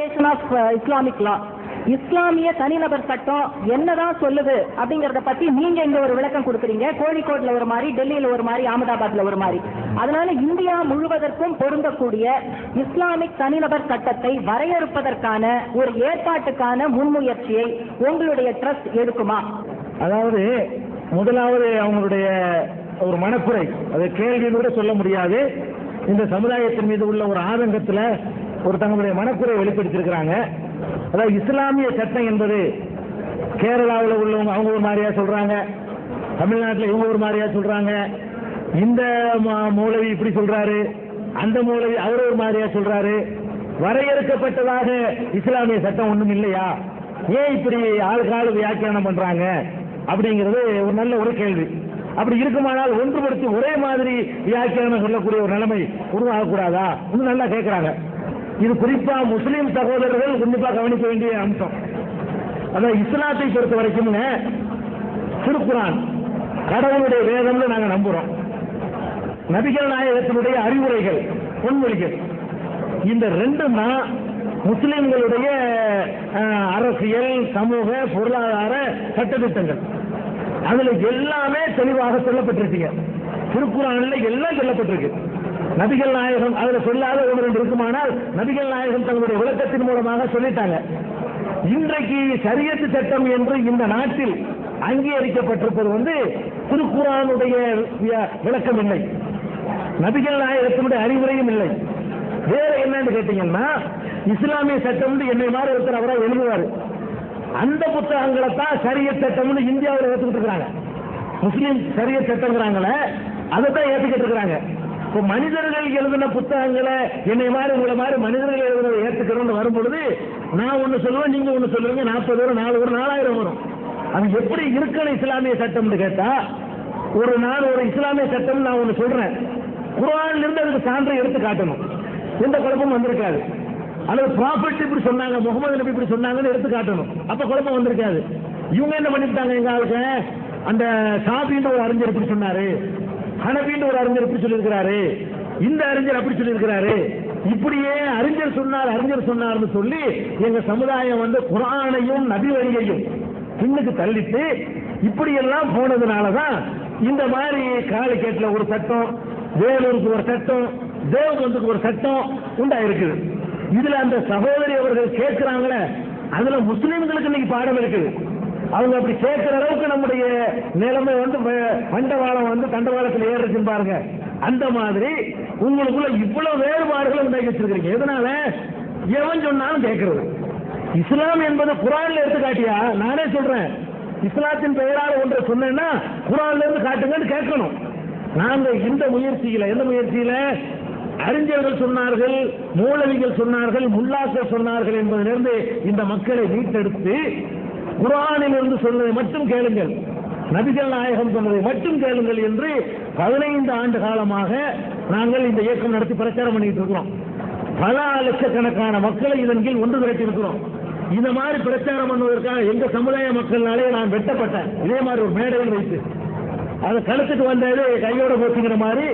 Application of Islamic லா, இஸ்லாமிய தனிநபர் சட்டம் என்னதான் சொல்லுது அப்படிங்கறத பத்தி நீங்க இங்க ஒரு விளக்கம் கொடுக்குறீங்க. கோழிக்கோட்ல ஒரு மாதிரி, டெல்லியில ஒரு மாதிரி, அகமதாபாத்ல ஒரு மாதிரி. அதனால இந்தியா முழுவதற்கும் பொருந்தக்கூடிய இஸ்லாமிக் தனிநபர் சட்டத்தை வரையறுப்பதற்கான ஒரு ஏற்பாட்டுக்கான முன்முயற்சியை உங்களுடைய ட்ரஸ்ட் எடுக்குமா? அதாவது முதலாவது அவங்களுடைய ஒரு மனக்குறை, அதை கேள்வின்னு கூட சொல்ல முடியாது. இந்த சமுதாயத்தின் மீது உள்ள ஒரு ஆதங்கத்தில் ஒரு தங்களுடைய மனக்குறை வெளிப்படுத்தியிருக்கிறாங்க. அதாவது இஸ்லாமிய சட்டம் என்பது கேரளாவில் உள்ளவங்க அவங்க ஒரு மாதிரியா சொல்றாங்க, தமிழ்நாட்டில் இவங்க ஒரு மாதிரியா சொல்றாங்க, இந்த மௌலவி இப்படி சொல்றாரு, அந்த மௌலவி அவர் ஒரு மாதிரியா சொல்றாரு. வரையறுக்கப்பட்டதாக இஸ்லாமிய சட்டம் ஒன்றும் இல்லையா, ஏன் இப்படி ஆளுக்கு ஆளு வியாக்கியானம் பண்றாங்க அப்படிங்கிறது ஒரு நல்ல ஒரு கேள்வி. அப்படி இருக்குமானால் ஒன்றுபடுத்தி ஒரே மாதிரி வியாக்கியானம் சொல்லக்கூடிய ஒரு நிலைமை உருவாகக்கூடாதா இன்னும் நல்லா கேட்கிறாங்க. இது குறிப்பா முஸ்லீம் சகோதரர்கள் கண்டிப்பா கவனிக்க வேண்டிய அம்சம். அதான் இஸ்லாத்தை பொறுத்த வரைக்கும் திருக்குரான் கடவுளுடைய வேதம்னு நாங்க நம்புறோம். நபிகள் நாயகத்தினுடைய அறிவுரைகள், பொன்மொழிகள், இந்த ரெண்டும் தான் முஸ்லிம்களுடைய அரசியல், சமூக, பொருளாதார சட்டத்திட்டங்கள். அதுல எல்லாமே தெளிவாக சொல்லப்பட்டிருக்கீங்க. திருக்குறான்ல எல்லாம் சொல்லப்பட்டிருக்கு. நபிகள் நாயகம் அதுல சொல்லாத ஒன்று ரெண்டு இருக்குமானால் நபிகள் நாயகம் தங்களுடைய விளக்கத்தின் மூலமாக சொல்லிட்டாங்க. இன்றைக்கு ஷரியத்து சட்டம் என்று இந்த நாட்டில் அங்கீகரிக்கப்பட்டிருப்பது திருக்குறானுடைய விளக்கம் இல்லை, நபிகள் நாயகத்தினுடைய அறிவுரையும் இல்லை. வேற என்னன்னு கேட்டீங்கன்னா இஸ்லாமிய சட்டம் என்னை மாதிரி ஒருத்தர் அவராக எழுதுவாரு, அந்த புத்தகங்களை தான் ஷரியத் சட்டம்னு இந்தியாவில் ஏற்றுக்கிட்டு இருக்கிறாங்க. முஸ்லீம் ஷரியத் சட்டங்கிறாங்களே அதை தான் ஏற்றுக்கிட்டு இருக்கிறாங்க. இப்போ மனிதர்கள் எழுதின புத்தகங்களை என்னை மாதிரி உங்களை மாதிரி மனிதர்கள் எழுதுனதை ஏற்றுக்கிறோம்னு வரும்பொழுது நான் ஒன்று சொல்லுவேன், நீங்க ஒன்று சொல்லுவீங்க, 40 வரும், 4 வரும், 4000 வரும். அது எப்படி இருக்கணும் இஸ்லாமிய சட்டம்னு கேட்டா, நான் ஒரு இஸ்லாமிய சட்டம் நான் ஒன்று சொல்றேன், குர்ஆன்ல இருந்து அதுக்கு சான்றை எடுத்து காட்டணும், எந்த குழப்பமும் வந்திருக்காது. அல்லது ப்ராஃபட் இப்படி சொன்னாங்க, முகமது நபி இப்படி சொன்னாங்கன்னு எடுத்து காட்டணும், அப்ப குழப்பம் வந்திருக்காது. இவங்க என்ன பண்ணிட்டாங்க, எங்க ஆளுக்கு அந்த ஷாஃபின்ற ஒரு அறிஞர் இப்படி சொன்னாரு, ஹனஃபின்ற ஒரு அறிஞர் இப்படி சொல்லியிருக்கிறாரு, இந்த அறிஞர் அப்படி சொல்லியிருக்கிறாரு, இப்படியே அறிஞர் சொன்னார்னு சொல்லி எங்க சமுதாயம் குர்ஆனையும் நபி வழியையும் பின்னுக்கு தள்ளிட்டு இப்படி எல்லாம் போனதுனாலதான் இந்த மாதிரி காலிக்கேட்ல ஒரு சட்டம், வேலூருக்கு ஒரு சட்டம், தேவபந்துக்கு ஒரு சட்டம் உண்டாயிருக்குது. இதுல அந்த சகோதரி அவர்கள் கேட்கிறாங்களே, அதுல முஸ்லிம்களுக்கு இன்னைக்கு பாடம் இருக்குது. அவங்க அப்படி கேட்கிற அளவுக்கு நம்முடைய நிலைமை மண்டவாளம் தண்டவாளத்தில் ஏறுச்சுன்னு பாருங்க. அந்த மாதிரி உங்களுக்குள்ள இவ்வளவு வேறுபாடுகளை உண்டாக்கி வச்சிருக்கீங்க. எதனால? எவன் சொன்னாலும் கேட்கறது. இஸ்லாம் என்பது குர்ஆன்ல எடுத்து காட்டியா? நானே சொல்றேன், இஸ்லாத்தின் பெயரால் ஒன்றை சொன்னேன்னா குர்ஆன்ல இருந்து காட்டுங்கன்னு கேட்கணும். நாங்க இந்த முயற்சியில, எந்த முயற்சியில, அறிஞர்கள் சொன்னார்கள், மூலவிகள் சொன்னார்கள், முல்லாக்கள் சொன்னார்கள் என்பதிலிருந்து இந்த மக்களை மீட்டெடுத்து குர்ஆனில் இருந்து சொன்னதை மட்டும் கேளுங்கள், நபிகள் நாயகம் சொன்னதை மட்டும் கேளுங்கள் என்று 15 ஆண்டு காலமாக நாங்கள் இந்த இயக்கம் நடத்தி பிரச்சாரம் பண்ணிட்டு இருக்கிறோம். பல லட்சக்கணக்கான மக்களை இதன் கீழ் ஒன்று திரட்டி இருக்கிறோம். இந்த மாதிரி பிரச்சாரம் பண்ணுவதற்காக எங்க சமுதாய மக்கள்னாலே நான் வெட்டப்பட்டேன். இதே மாதிரி ஒரு மேடையில் வைத்து அதை கழுத்துக்கு வந்தது கையோட போச்சுங்கிற மாதிரி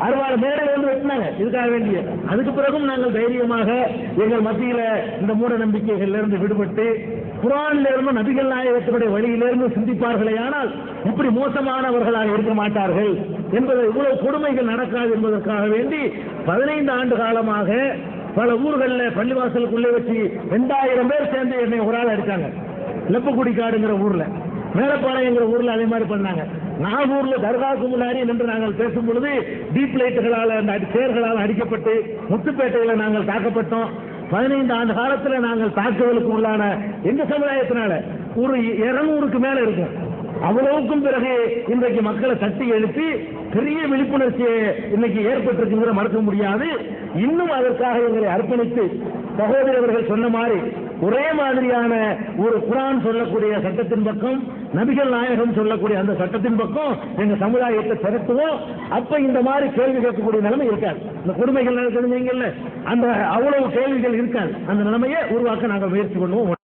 60 மேடையில் வெட்டினாங்க இதுக்காக வேண்டிய. அதுக்கு பிறகும் நாங்கள் தைரியமாக எங்கள் மத்தியில இந்த மூட நம்பிக்கைகள்ல இருந்து விடுபட்டு குர்ஆன்ல இருந்து நபிகள் நாயகத்தினுடைய வழியிலிருந்து சிந்திப்பார்களே, ஆனால் இப்படி மோசமானவர்களாக இருக்க மாட்டார்கள் என்பதை, இவ்வளவு கொடுமைகள் நடக்காது என்பதற்காக வேண்டி 15 ஆண்டு காலமாக பல ஊர்களில் பள்ளிவாசலுக்குள்ளே வச்சு 2000 பேர் சேர்ந்து என்னை ஒரு ஆள் அடிச்சாங்க. லெப்பக்குடிக்காடுங்கிற ஊர்ல, மேலப்பாளையங்கிற ஊர்ல அதே மாதிரி பண்ணாங்க. நாகூர்ல தர்காவுக்கு முன்னாடி நின்று நாங்கள் பேசும் பொழுது டீப் லைட்டுகளால், அந்த சேர்களால் அடிக்கப்பட்டு முத்துப்பேட்டையில நாங்கள் தாக்கப்பட்டோம். 15 ஆண்டு காலத்தில் நாங்கள் தாக்குதலுக்கு உள்ளான எங்க சமுதாயத்தினால ஒரு 200க்கு மேல இருக்கும். அவ்வளவுக்கும் பிறகு இன்றைக்கு மக்களை தட்டி எழுப்பி பெரிய விழிப்புணர்ச்சியை இன்னைக்கு ஏற்பட்டிருக்குங்கிற மறக்க முடியாது. இன்னும் அதற்காக எங்களை அர்ப்பணித்து சகோதரி அவர்கள் சொன்ன மாதிரி ஒரே மாதிரியான ஒரு குர்ஆன் சொல்லக்கூடிய சட்டத்தின் பக்கம், நபிகள் நாயகம் சொல்லக்கூடிய அந்த சட்டத்தின் பக்கம் எங்க சமுதாயத்தை திரட்டுவோம். அப்ப இந்த மாதிரி கேள்வி கேட்கக்கூடிய நிலைமை இருக்காது. இந்த கொடுமைகள் நடக்குதுங்கல்ல, அந்த அவ்வளவு கேள்விகள் இருக்காது. அந்த நிலைமையை உருவாக்க நாங்கள் முயற்சி பண்ணுவோம்.